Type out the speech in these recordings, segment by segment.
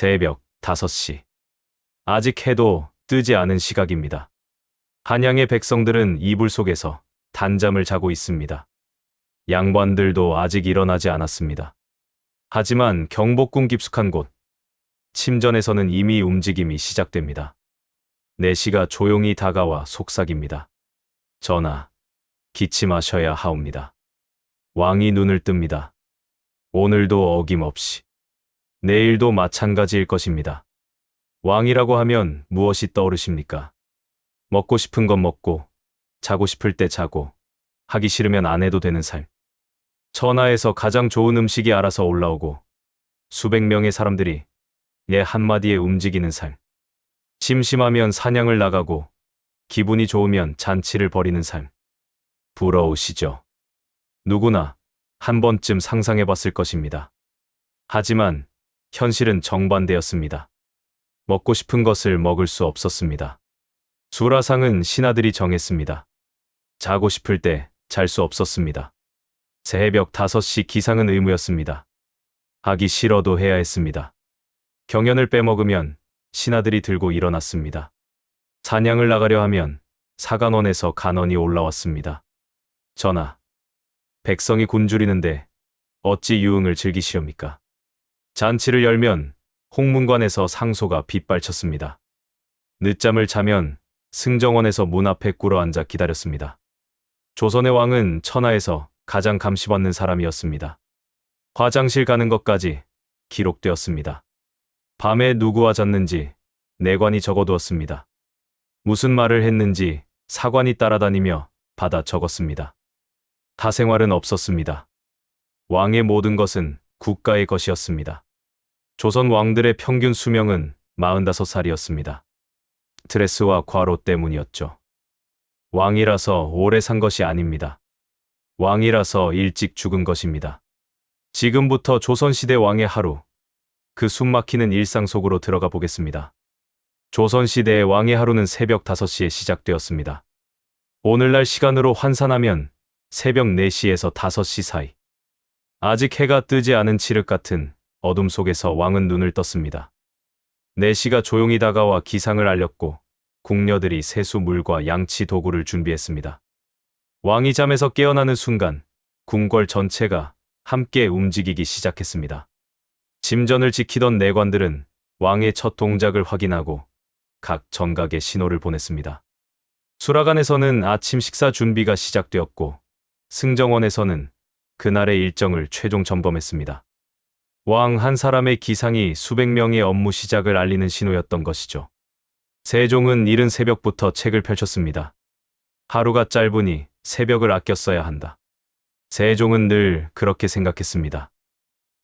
새벽 5시. 아직 해도 뜨지 않은 시각입니다. 한양의 백성들은 이불 속에서 단잠을 자고 있습니다. 양반들도 아직 일어나지 않았습니다. 하지만 경복궁 깊숙한 곳, 침전에서는 이미 움직임이 시작됩니다. 내시가 조용히 다가와 속삭입니다. 전하, 기침하셔야 하옵니다. 왕이 눈을 뜹니다. 오늘도 어김없이, 내일도 마찬가지일 것입니다. 왕이라고 하면 무엇이 떠오르십니까? 먹고 싶은 건 먹고, 자고 싶을 때 자고, 하기 싫으면 안 해도 되는 삶. 천하에서 가장 좋은 음식이 알아서 올라오고, 수백 명의 사람들이 내 한마디에 움직이는 삶. 심심하면 사냥을 나가고, 기분이 좋으면 잔치를 벌이는 삶. 부러우시죠? 누구나 한 번쯤 상상해 봤을 것입니다. 하지만 현실은 정반대였습니다. 먹고 싶은 것을 먹을 수 없었습니다. 수라상은 신하들이 정했습니다. 자고 싶을 때 잘 수 없었습니다. 새벽 5시 기상은 의무였습니다. 하기 싫어도 해야 했습니다. 경연을 빼먹으면 신하들이 들고 일어났습니다. 사냥을 나가려 하면 사간원에서 간언이 올라왔습니다. 전하, 백성이 굶주리는데 어찌 유흥을 즐기시렵니까? 잔치를 열면 홍문관에서 상소가 빗발쳤습니다. 늦잠을 자면 승정원에서 문 앞에 꿇어앉아 기다렸습니다. 조선의 왕은 천하에서 가장 감시받는 사람이었습니다. 화장실 가는 것까지 기록되었습니다. 밤에 누구와 잤는지 내관이 적어두었습니다. 무슨 말을 했는지 사관이 따라다니며 받아 적었습니다. 타생활은 없었습니다. 왕의 모든 것은 국가의 것이었습니다. 조선 왕들의 평균 수명은 45살이었습니다. 스트레스와 과로 때문이었죠. 왕이라서 오래 산 것이 아닙니다. 왕이라서 일찍 죽은 것입니다. 지금부터 조선시대 왕의 하루, 그 숨막히는 일상 속으로 들어가 보겠습니다. 조선시대의 왕의 하루는 새벽 5시에 시작되었습니다. 오늘날 시간으로 환산하면 새벽 4시에서 5시 사이. 아직 해가 뜨지 않은 칠흑 같은 어둠 속에서 왕은 눈을 떴습니다. 내시가 조용히 다가와 기상을 알렸고 궁녀들이 세수 물과 양치 도구를 준비했습니다. 왕이 잠에서 깨어나는 순간 궁궐 전체가 함께 움직이기 시작했습니다. 침전을 지키던 내관들은 왕의 첫 동작을 확인하고 각 정각에 신호를 보냈습니다. 수라간에서는 아침 식사 준비가 시작되었고 승정원에서는 그날의 일정을 최종 점검했습니다. 왕 한 사람의 기상이 수백 명의 업무 시작을 알리는 신호였던 것이죠. 세종은 이른 새벽부터 책을 펼쳤습니다. 하루가 짧으니 새벽을 아껴 써야 한다. 세종은 늘 그렇게 생각했습니다.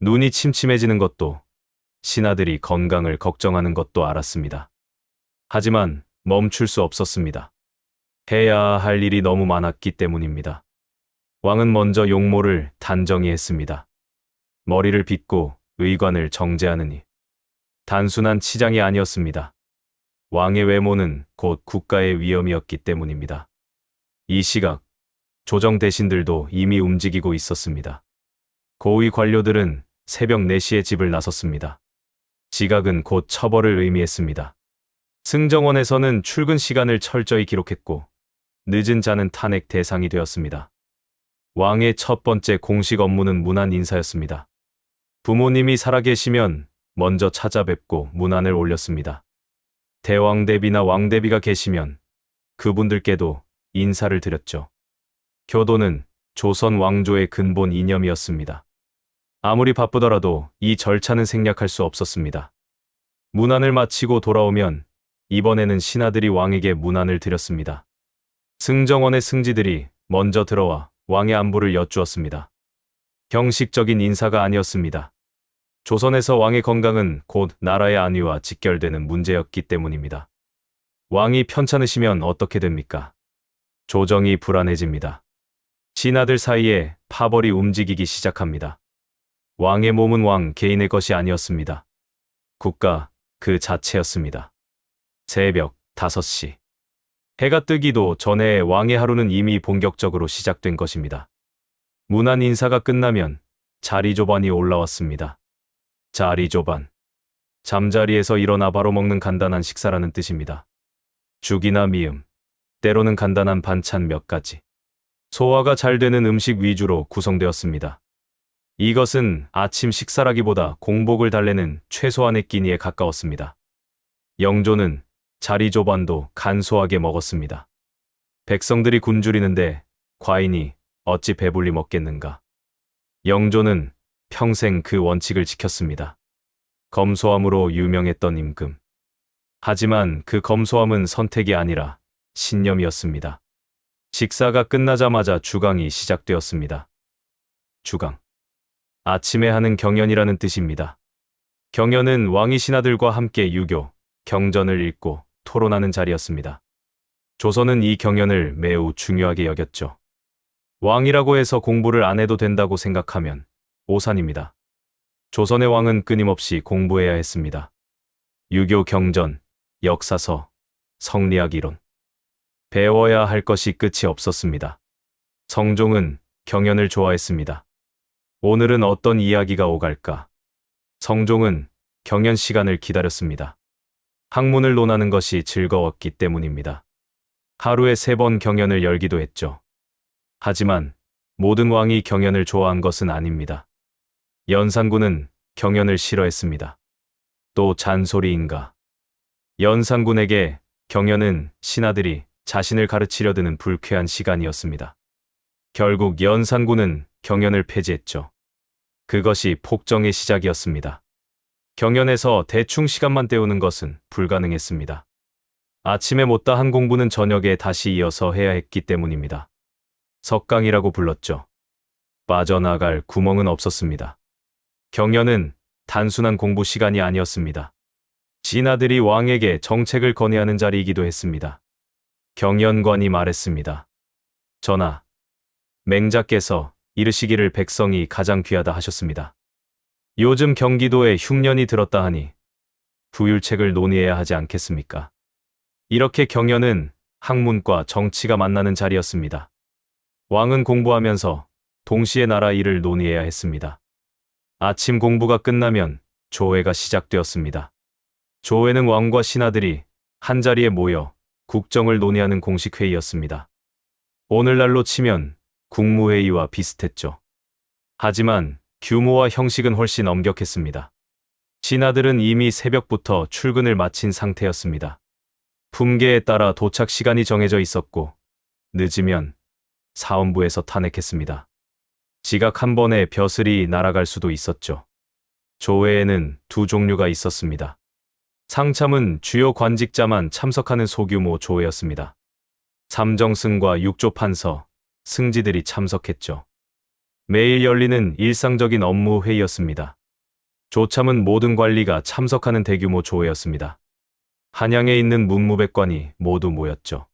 눈이 침침해지는 것도, 신하들이 건강을 걱정하는 것도 알았습니다. 하지만 멈출 수 없었습니다. 해야 할 일이 너무 많았기 때문입니다. 왕은 먼저 용모를 단정히 했습니다. 머리를 빗고 의관을 정제하느니 단순한 치장이 아니었습니다. 왕의 외모는 곧 국가의 위엄이었기 때문입니다. 이 시각 조정 대신들도 이미 움직이고 있었습니다. 고위 관료들은 새벽 4시에 집을 나섰습니다. 지각은 곧 처벌을 의미했습니다. 승정원에서는 출근 시간을 철저히 기록했고 늦은 자는 탄핵 대상이 되었습니다. 왕의 첫 번째 공식 업무는 문안 인사였습니다. 부모님이 살아계시면 먼저 찾아뵙고 문안을 올렸습니다. 대왕대비나 왕대비가 계시면 그분들께도 인사를 드렸죠. 효도는 조선 왕조의 근본 이념이었습니다. 아무리 바쁘더라도 이 절차는 생략할 수 없었습니다. 문안을 마치고 돌아오면 이번에는 신하들이 왕에게 문안을 드렸습니다. 승정원의 승지들이 먼저 들어와 왕의 안부를 여쭈었습니다. 형식적인 인사가 아니었습니다. 조선에서 왕의 건강은 곧 나라의 안위와 직결되는 문제였기 때문입니다. 왕이 편찮으시면 어떻게 됩니까? 조정이 불안해집니다. 신하들 사이에 파벌이 움직이기 시작합니다. 왕의 몸은 왕 개인의 것이 아니었습니다. 국가 그 자체였습니다. 새벽 5시. 해가 뜨기도 전에 왕의 하루는 이미 본격적으로 시작된 것입니다. 문안 인사가 끝나면 자리조반이 올라왔습니다. 자리조반. 잠자리에서 일어나 바로 먹는 간단한 식사라는 뜻입니다. 죽이나 미음, 때로는 간단한 반찬 몇 가지. 소화가 잘 되는 음식 위주로 구성되었습니다. 이것은 아침 식사라기보다 공복을 달래는 최소한의 끼니에 가까웠습니다. 영조는 자리 조반도 간소하게 먹었습니다. 백성들이 굶주리는데 과인이 어찌 배불리 먹겠는가. 영조는 평생 그 원칙을 지켰습니다. 검소함으로 유명했던 임금. 하지만 그 검소함은 선택이 아니라 신념이었습니다. 식사가 끝나자마자 주강이 시작되었습니다. 주강. 아침에 하는 경연이라는 뜻입니다. 경연은 왕이 신하들과 함께 유교, 경전을 읽고 토론하는 자리였습니다. 조선은 이 경연을 매우 중요하게 여겼죠. 왕이라고 해서 공부를 안 해도 된다고 생각하면 오산입니다. 조선의 왕은 끊임없이 공부해야 했습니다. 유교 경전, 역사서, 성리학 이론. 배워야 할 것이 끝이 없었습니다. 성종은 경연을 좋아했습니다. 오늘은 어떤 이야기가 오갈까? 성종은 경연 시간을 기다렸습니다. 학문을 논하는 것이 즐거웠기 때문입니다. 하루에 3번 경연을 열기도 했죠. 하지만 모든 왕이 경연을 좋아한 것은 아닙니다. 연산군은 경연을 싫어했습니다. 또 잔소리인가? 연산군에게 경연은 신하들이 자신을 가르치려 드는 불쾌한 시간이었습니다. 결국 연산군은 경연을 폐지했죠. 그것이 폭정의 시작이었습니다. 경연에서 대충 시간만 때우는 것은 불가능했습니다. 아침에 못다 한 공부는 저녁에 다시 이어서 해야 했기 때문입니다. 석강이라고 불렀죠. 빠져나갈 구멍은 없었습니다. 경연은 단순한 공부 시간이 아니었습니다. 진하들이 왕에게 정책을 건의하는 자리이기도 했습니다. 경연관이 말했습니다. 전하, 맹자께서 이르시기를 백성이 가장 귀하다 하셨습니다. 요즘 경기도에 흉년이 들었다 하니 부율책을 논의해야 하지 않겠습니까? 이렇게 경연은 학문과 정치가 만나는 자리였습니다. 왕은 공부하면서 동시에 나라 일을 논의해야 했습니다. 아침 공부가 끝나면 조회가 시작되었습니다. 조회는 왕과 신하들이 한자리에 모여 국정을 논의하는 공식 회의였습니다. 오늘날로 치면 국무회의와 비슷했죠. 하지만 규모와 형식은 훨씬 엄격했습니다. 신하들은 이미 새벽부터 출근을 마친 상태였습니다. 품계에 따라 도착 시간이 정해져 있었고 늦으면 사원부에서 탄핵했습니다. 지각 한 번에 벼슬이 날아갈 수도 있었죠. 조회에는 2종류가 있었습니다. 상참은 주요 관직자만 참석하는 소규모 조회였습니다. 삼정승과 육조판서, 승지들이 참석했죠. 매일 열리는 일상적인 업무 회의였습니다. 조참은 모든 관리가 참석하는 대규모 조회였습니다. 한양에 있는 문무백관이 모두 모였죠.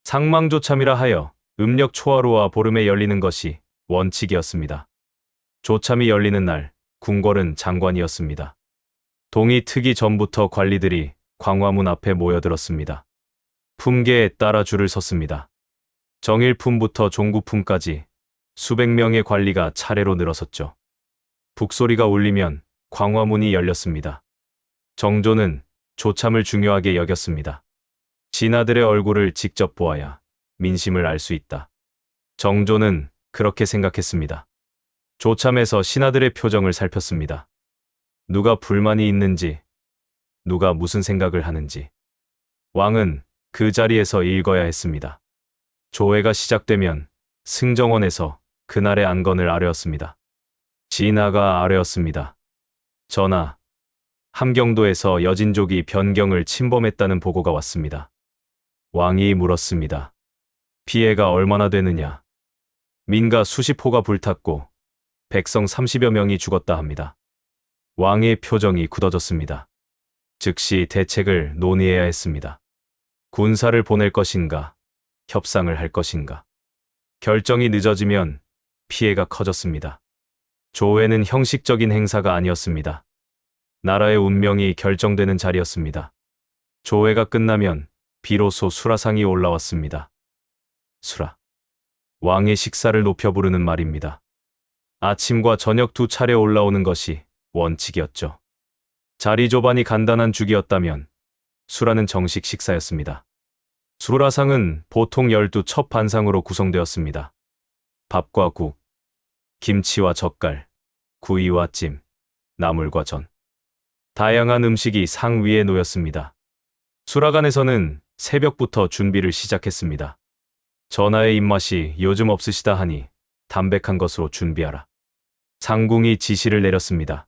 상망조참이라 하여 음력 초하루와 보름에 열리는 것이 원칙이었습니다. 조참이 열리는 날, 궁궐은 장관이었습니다. 동이 트기 전부터 관리들이 광화문 앞에 모여들었습니다. 품계에 따라 줄을 섰습니다. 정일품부터 종구품까지 수백 명의 관리가 차례로 늘어섰죠. 북소리가 울리면 광화문이 열렸습니다. 정조는 조참을 중요하게 여겼습니다. 진하들의 얼굴을 직접 보아야 민심을 알 수 있다. 정조는 그렇게 생각했습니다. 조참에서 신하들의 표정을 살폈습니다. 누가 불만이 있는지, 누가 무슨 생각을 하는지. 왕은 그 자리에서 읽어야 했습니다. 조회가 시작되면 승정원에서 그날의 안건을 아뢰었습니다. 진하가 아뢰었습니다. 전하, 함경도에서 여진족이 변경을 침범했다는 보고가 왔습니다. 왕이 물었습니다. 피해가 얼마나 되느냐? 민가 수십 호가 불탔고 백성 30여 명이 죽었다 합니다. 왕의 표정이 굳어졌습니다. 즉시 대책을 논의해야 했습니다. 군사를 보낼 것인가, 협상을 할 것인가. 결정이 늦어지면 피해가 커졌습니다. 조회는 형식적인 행사가 아니었습니다. 나라의 운명이 결정되는 자리였습니다. 조회가 끝나면 비로소 수라상이 올라왔습니다. 수라. 왕의 식사를 높여 부르는 말입니다. 아침과 저녁 2차례 올라오는 것이 원칙이었죠. 자리 조반이 간단한 죽이었다면 수라는 정식 식사였습니다. 수라상은 보통 12 첫 반상으로 구성되었습니다. 밥과 국, 김치와 젓갈, 구이와 찜, 나물과 전. 다양한 음식이 상 위에 놓였습니다. 수라관에서는 새벽부터 준비를 시작했습니다. 전하의 입맛이 요즘 없으시다 하니 담백한 것으로 준비하라. 상궁이 지시를 내렸습니다.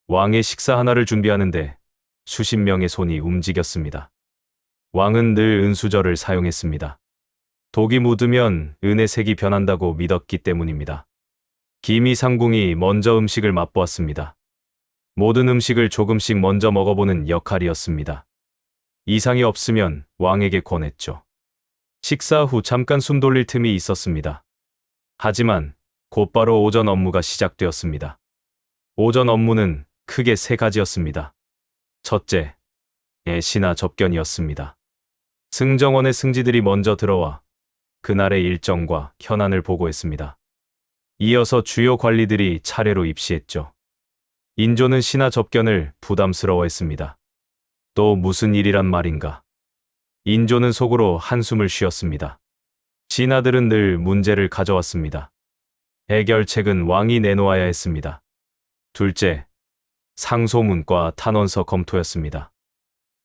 왕의 식사 하나를 준비하는데 수십 명의 손이 움직였습니다. 왕은 늘 은수저를 사용했습니다. 독이 묻으면 은의 색이 변한다고 믿었기 때문입니다. 기미 상궁이 먼저 음식을 맛보았습니다. 모든 음식을 조금씩 먼저 먹어보는 역할이었습니다. 이상이 없으면 왕에게 권했죠. 식사 후 잠깐 숨 돌릴 틈이 있었습니다. 하지만 곧바로 오전 업무가 시작되었습니다. 오전 업무는 크게 세 가지였습니다. 첫째, 신하 접견이었습니다. 승정원의 승지들이 먼저 들어와 그날의 일정과 현안을 보고했습니다. 이어서 주요 관리들이 차례로 입시했죠. 인조는 신하 접견을 부담스러워했습니다. 또 무슨 일이란 말인가. 인조는 속으로 한숨을 쉬었습니다. 신하들은 늘 문제를 가져왔습니다. 해결책은 왕이 내놓아야 했습니다. 둘째, 상소문과 탄원서 검토였습니다.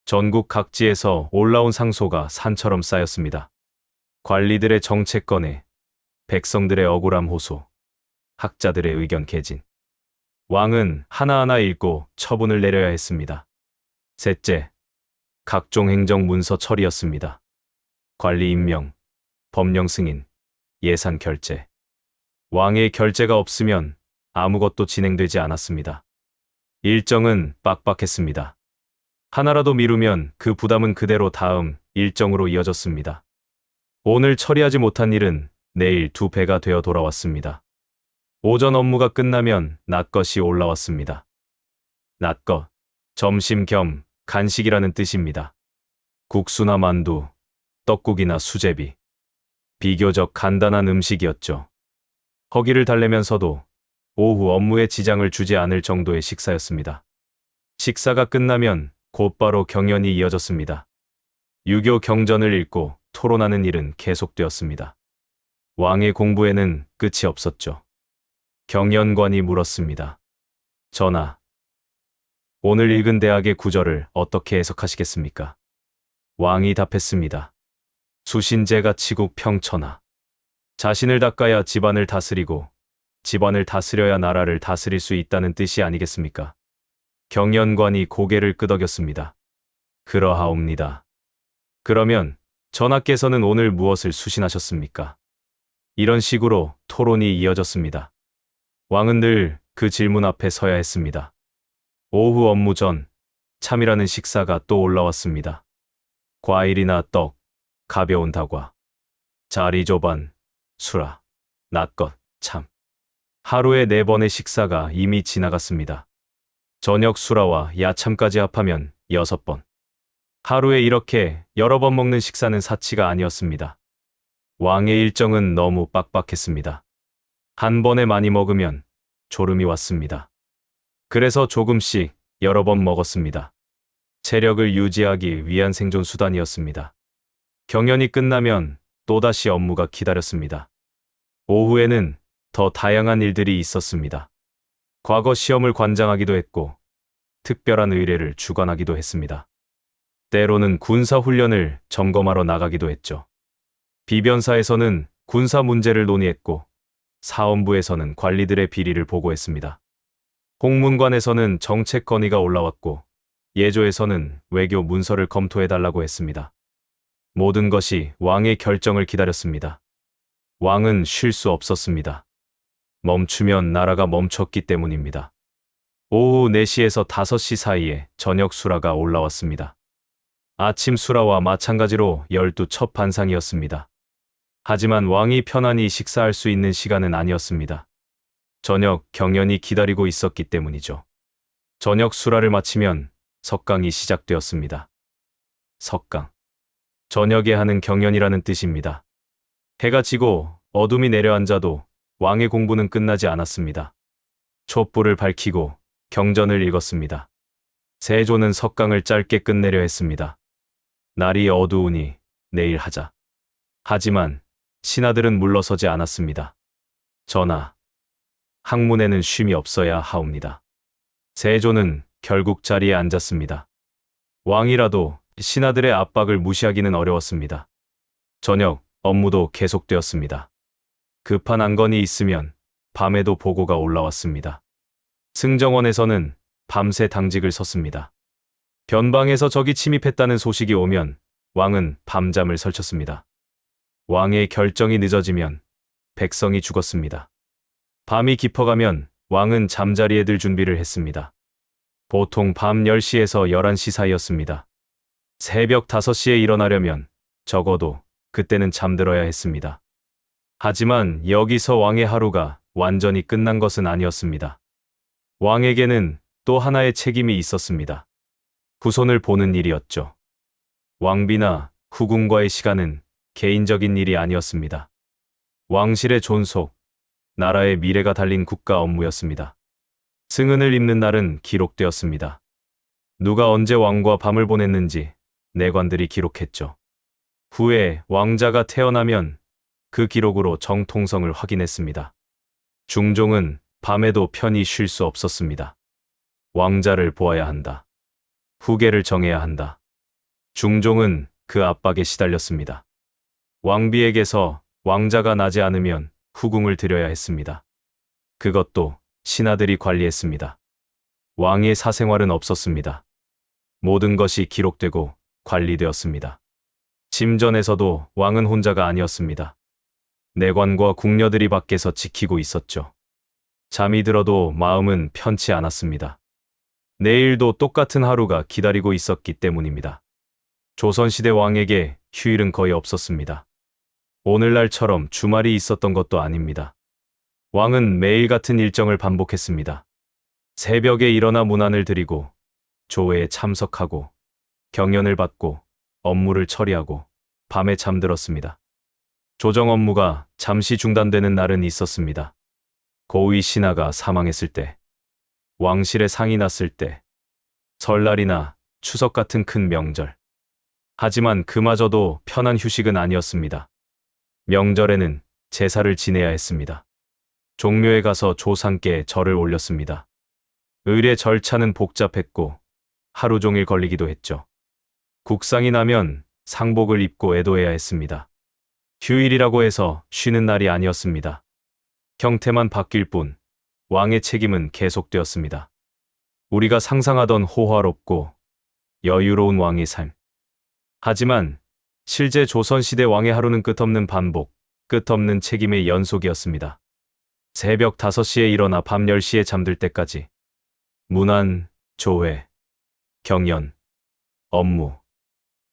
전국 각지에서 올라온 상소가 산처럼 쌓였습니다. 관리들의 정책건에 백성들의 억울함 호소, 학자들의 의견 개진. 왕은 하나하나 읽고 처분을 내려야 했습니다. 셋째, 각종 행정 문서 처리였습니다. 관리 임명, 법령 승인, 예산 결제. 왕의 결제가 없으면 아무것도 진행되지 않았습니다. 일정은 빡빡했습니다. 하나라도 미루면 그 부담은 그대로 다음 일정으로 이어졌습니다. 오늘 처리하지 못한 일은 내일 2배가 되어 돌아왔습니다. 오전 업무가 끝나면 낮것이 올라왔습니다. 낮것, 점심 겸 간식이라는 뜻입니다. 국수나 만두, 떡국이나 수제비. 비교적 간단한 음식이었죠. 허기를 달래면서도 오후 업무에 지장을 주지 않을 정도의 식사였습니다. 식사가 끝나면 곧바로 경연이 이어졌습니다. 유교 경전을 읽고 토론하는 일은 계속되었습니다. 왕의 공부에는 끝이 없었죠. 경연관이 물었습니다. 전하, 오늘 읽은 대학의 구절을 어떻게 해석하시겠습니까? 왕이 답했습니다. 수신제가 치국 평천하. 자신을 닦아야 집안을 다스리고 집안을 다스려야 나라를 다스릴 수 있다는 뜻이 아니겠습니까? 경연관이 고개를 끄덕였습니다. 그러하옵니다. 그러면 전하께서는 오늘 무엇을 수신하셨습니까? 이런 식으로 토론이 이어졌습니다. 왕은 늘 그 질문 앞에 서야 했습니다. 오후 업무 전 참이라는 식사가 또 올라왔습니다. 과일이나 떡, 가벼운 다과, 자리조반, 수라, 낮것, 참. 하루에 4번의 식사가 이미 지나갔습니다. 저녁 수라와 야참까지 합하면 6번. 하루에 이렇게 여러 번 먹는 식사는 사치가 아니었습니다. 왕의 일정은 너무 빡빡했습니다. 한 번에 많이 먹으면 졸음이 왔습니다. 그래서 조금씩 여러 번 먹었습니다. 체력을 유지하기 위한 생존 수단이었습니다. 경연이 끝나면 또다시 업무가 기다렸습니다. 오후에는 더 다양한 일들이 있었습니다. 과거 시험을 관장하기도 했고 특별한 의례를 주관하기도 했습니다. 때로는 군사훈련을 점검하러 나가기도 했죠. 비변사에서는 군사 문제를 논의했고 사원부에서는 관리들의 비리를 보고했습니다. 홍문관에서는 정책 건의가 올라왔고 예조에서는 외교 문서를 검토해달라고 했습니다. 모든 것이 왕의 결정을 기다렸습니다. 왕은 쉴 수 없었습니다. 멈추면 나라가 멈췄기 때문입니다. 오후 4시에서 5시 사이에 저녁 수라가 올라왔습니다. 아침 수라와 마찬가지로 12 첫 반상이었습니다. 하지만 왕이 편안히 식사할 수 있는 시간은 아니었습니다. 저녁 경연이 기다리고 있었기 때문이죠. 저녁 수라를 마치면 석강이 시작되었습니다. 석강. 저녁에 하는 경연이라는 뜻입니다. 해가 지고 어둠이 내려앉아도 왕의 공부는 끝나지 않았습니다. 촛불을 밝히고 경전을 읽었습니다. 세조는 석강을 짧게 끝내려 했습니다. 날이 어두우니 내일 하자. 하지만 신하들은 물러서지 않았습니다. 전하, 학문에는 쉼이 없어야 하옵니다. 세조는 결국 자리에 앉았습니다. 왕이라도 신하들의 압박을 무시하기는 어려웠습니다. 저녁 업무도 계속되었습니다. 급한 안건이 있으면 밤에도 보고가 올라왔습니다. 승정원에서는 밤새 당직을 섰습니다. 변방에서 적이 침입했다는 소식이 오면 왕은 밤잠을 설쳤습니다. 왕의 결정이 늦어지면 백성이 죽었습니다. 밤이 깊어가면 왕은 잠자리에 들 준비를 했습니다. 보통 밤 10시에서 11시 사이였습니다. 새벽 5시에 일어나려면 적어도 그때는 잠들어야 했습니다. 하지만 여기서 왕의 하루가 완전히 끝난 것은 아니었습니다. 왕에게는 또 하나의 책임이 있었습니다. 후손을 보는 일이었죠. 왕비나 후궁과의 시간은 개인적인 일이 아니었습니다. 왕실의 존속, 나라의 미래가 달린 국가 업무였습니다. 승은을 입는 날은 기록되었습니다. 누가 언제 왕과 밤을 보냈는지 내관들이 기록했죠. 후에 왕자가 태어나면 그 기록으로 정통성을 확인했습니다. 중종은 밤에도 편히 쉴 수 없었습니다. 왕자를 보아야 한다. 후계를 정해야 한다. 중종은 그 압박에 시달렸습니다. 왕비에게서 왕자가 나지 않으면 후궁을 드려야 했습니다. 그것도 신하들이 관리했습니다. 왕의 사생활은 없었습니다. 모든 것이 기록되고 관리되었습니다. 침전에서도 왕은 혼자가 아니었습니다. 내관과 궁녀들이 밖에서 지키고 있었죠. 잠이 들어도 마음은 편치 않았습니다. 내일도 똑같은 하루가 기다리고 있었기 때문입니다. 조선시대 왕에게 휴일은 거의 없었습니다. 오늘날처럼 주말이 있었던 것도 아닙니다. 왕은 매일 같은 일정을 반복했습니다. 새벽에 일어나 문안을 드리고 조회에 참석하고 경연을 받고 업무를 처리하고 밤에 잠들었습니다. 조정 업무가 잠시 중단되는 날은 있었습니다. 고위 신하가 사망했을 때, 왕실에 상이 났을 때, 설날이나 추석 같은 큰 명절. 하지만 그마저도 편한 휴식은 아니었습니다. 명절에는 제사를 지내야 했습니다. 종묘에 가서 조상께 절을 올렸습니다. 의례 절차는 복잡했고 하루 종일 걸리기도 했죠. 국상이 나면 상복을 입고 애도해야 했습니다. 휴일이라고 해서 쉬는 날이 아니었습니다. 형태만 바뀔 뿐 왕의 책임은 계속되었습니다. 우리가 상상하던 호화롭고 여유로운 왕의 삶. 하지만 실제 조선시대 왕의 하루는 끝없는 반복, 끝없는 책임의 연속이었습니다. 새벽 5시에 일어나 밤 10시에 잠들 때까지 문안, 조회, 경연, 업무,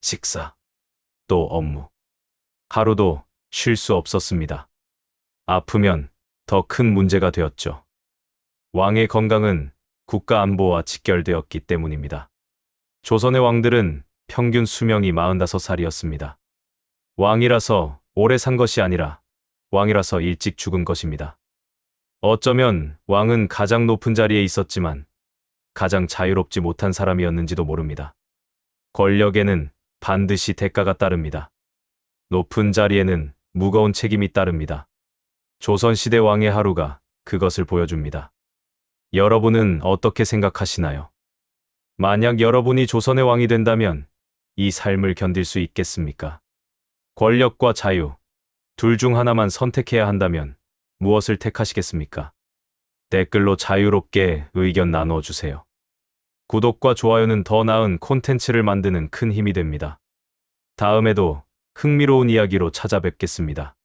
식사, 또 업무. 하루도 쉴 수 없었습니다. 아프면 더 큰 문제가 되었죠. 왕의 건강은 국가 안보와 직결되었기 때문입니다. 조선의 왕들은 평균 수명이 45살이었습니다. 왕이라서 오래 산 것이 아니라 왕이라서 일찍 죽은 것입니다. 어쩌면 왕은 가장 높은 자리에 있었지만 가장 자유롭지 못한 사람이었는지도 모릅니다. 권력에는 반드시 대가가 따릅니다. 높은 자리에는 무거운 책임이 따릅니다. 조선시대 왕의 하루가 그것을 보여줍니다. 여러분은 어떻게 생각하시나요? 만약 여러분이 조선의 왕이 된다면 이 삶을 견딜 수 있겠습니까? 권력과 자유, 둘 중 하나만 선택해야 한다면 무엇을 택하시겠습니까? 댓글로 자유롭게 의견 나눠주세요. 구독과 좋아요는 더 나은 콘텐츠를 만드는 큰 힘이 됩니다. 다음에도 흥미로운 이야기로 찾아뵙겠습니다.